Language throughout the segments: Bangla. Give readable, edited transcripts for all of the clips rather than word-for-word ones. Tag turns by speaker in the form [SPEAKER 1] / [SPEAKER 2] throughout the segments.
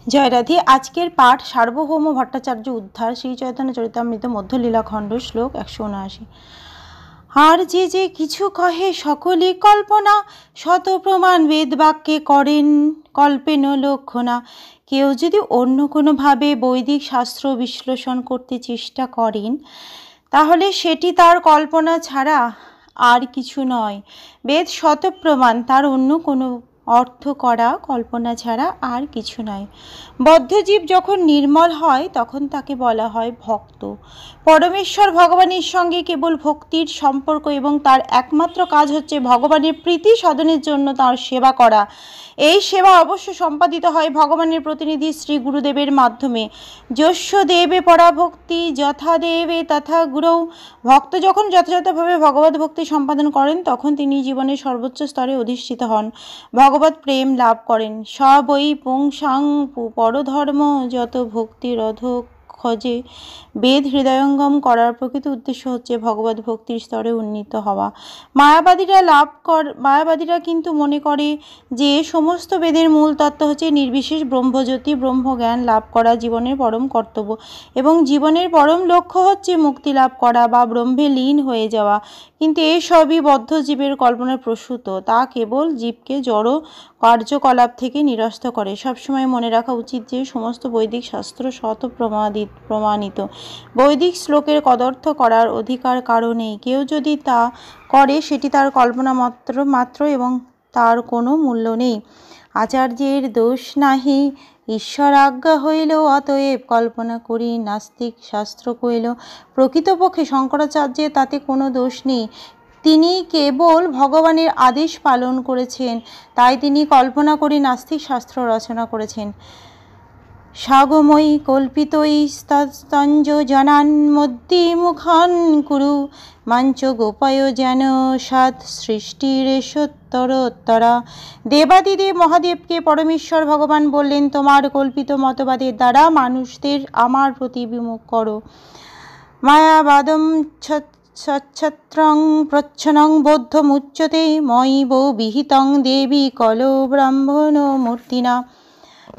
[SPEAKER 1] জয় রাধে। আজকের পাঠ সার্বভৌম ভট্টাচার্য উদ্ধার শ্রী চৈতন্য চরিতামৃত মধ্যলীলাখণ্ড শ্লোক 179। আর যে যে কিছু কহে সকলই কল্পনা, শত প্রমাণ বেদ বাক্যে করেন কল্পেন লক্ষণা। কেউ যদি অন্য কোনোভাবে বৈদিক শাস্ত্র বিশ্লেষণ করতে চেষ্টা করেন তাহলে সেটি তার কল্পনা ছাড়া আর কিছু নয়। বেদ শত প্রমাণ, তার অন্য কোনো অর্থ করা কল্পনা ছাড়া আর কিছু নয়। বদ্ধজীব যখন নির্মল হয় তখন তাকে বলা হয় ভক্ত। পরমেশ্বর ভগবানের সঙ্গে কেবল ভক্তির সম্পর্ক এবং তার একমাত্র কাজ হচ্ছে ভগবানের প্রীতি সাধনের জন্য তার সেবা করা। এই সেবা অবশ্য সম্পাদিত হয় ভগবানের প্রতিনিধি শ্রী গুরুদেবের মাধ্যমে। যস্য দেবে পরাভক্তি যথা দেবে তথা গুরৌ। ভক্ত যখন যথাযথভাবে ভগবত ভক্তি সম্পাদন করেন তখন তিনি জীবনের সর্বোচ্চ স্তরে অধিষ্ঠিত হন, ভগবত প্রেম লাভ করেন। সবই পুংসাং পরধর্ম যত ভক্তির অধক খোঁজে। বেদ হৃদয়ঙ্গম করার প্রকৃত উদ্দেশ্য হচ্ছে ভগবত ভক্তির স্তরে উন্নীত হওয়া। মায়াবাদীরা কিন্তু মনে করে যে সমস্ত বেদের মূল তত্ত্ব হচ্ছে নির্বিশেষ ব্রহ্মজ্যোতি, ব্রহ্মজ্ঞান লাভ করা জীবনের পরম কর্তব্য এবং জীবনের পরম লক্ষ্য হচ্ছে মুক্তি লাভ করা বা ব্রহ্মে লীন হয়ে যাওয়া। কিন্তু এসবই বদ্ধ জীবের কল্পনার প্রসূত, তা কেবল জীবকে জড় কার্যকলাপ থেকে নিরস্ত করে। সবসময় মনে রাখা উচিত যে সমস্ত বৈদিক শাস্ত্র শত প্রমাণিত। বৈদিক শ্লোকের কদর্থ করার অধিকার কারো নেই। কেউ যদি তা করে সেটি তার কল্পনা মাত্র এবং তার কোনো মূল্য নেই। আচার্যের দোষ নাহি ঈশ্বর আজ্ঞা হইল, অতএব কল্পনা করি নাস্তিক শাস্ত্র কইল। প্রকৃতপক্ষে শঙ্করাচার্যের তাতে কোনো দোষ নেই, তিনি কেবল ভগবানের আদেশ পালন করেছেন, তাই তিনি কল্পনা করি নাস্তিক শাস্ত্র রচনা করেছেন। সাগময়ী কল্পিতই স্তঞ্জ জনান মধ্যে মুখান কুরু মাঞ্চ গোপায় যেন সৎ সৃষ্টির সত্তরোত্তরা। দেবাদিদেব মহাদেবকে পরমেশ্বর ভগবান বললেন, তোমার কল্পিত মতবাদের দ্বারা মানুষদের আমার প্রতি বিমুখ করো। মায়াবাদম সচ্ছত্রং প্রচ্ছন্নং বৌদ্ধমুচ্যতে ময়ি বৌ বিহিতং দেবী কলো ব্রাহ্মণ মূর্তিনা।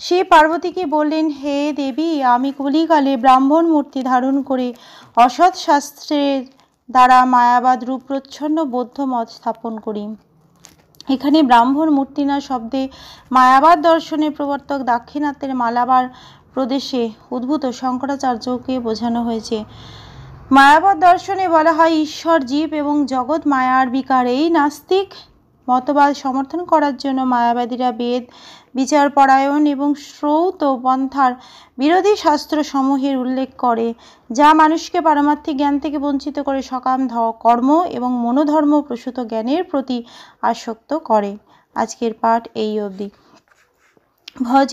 [SPEAKER 1] সে পার্বতীকে বললেন, হে দেবী, আমি কলিকালে ব্রাহ্মণ মূর্তি ধারণ করে অসৎ শাস্ত্রের দ্বারা মায়াবাদ রূপ প্রচ্ছন্ন বৌদ্ধ মত স্থাপন করি। এখানে ব্রাহ্মণ মূর্তিনা শব্দে মায়াবাদ দর্শনের প্রবর্তক দাক্ষিণাত্যের মালাবার প্রদেশে উদ্ভূত শঙ্করাচার্যকে বোঝানো হয়েছে। মায়াবাদ দর্শনে বলা হয় ঈশ্বর, জীব এবং জগৎ মায়ার বিকার। এই নাস্তিক মতবাদ সমর্থন করার জন্য মায়াবাদীরা বেদ বিচারপরায়ণ এবং শ্রৌত পন্থার বিরোধী শাস্ত্র সমূহের উল্লেখ করে, যা মানুষকে পারমার্থিক জ্ঞান থেকে বঞ্চিত করে সকাম কর্ম এবং মনোধর্ম প্রসূত জ্ঞানের প্রতি আসক্ত করে। আজকের পাঠ এই অবধি। ভজ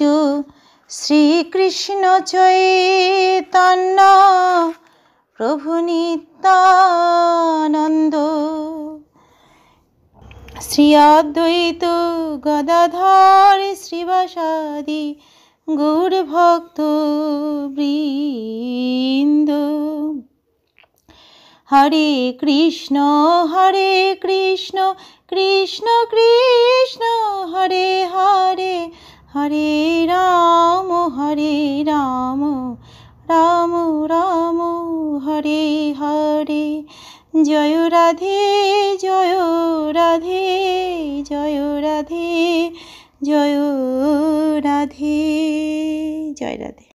[SPEAKER 1] শ্রীকৃষ্ণ চৈতন্য প্রভু নিত্যানন্দ, শ্রী অদ্বৈত গদাধর শ্রীবাসাদি গৌর ভক্ত বৃন্দ। হরে কৃষ্ণ কৃষ্ণ কৃষ্ণ হরে হরে, হরে রাম রাম রাম হরে হরে। জয় রাধে জয় রাধে জয় রাধে জয় রাধে। জয় রাধে।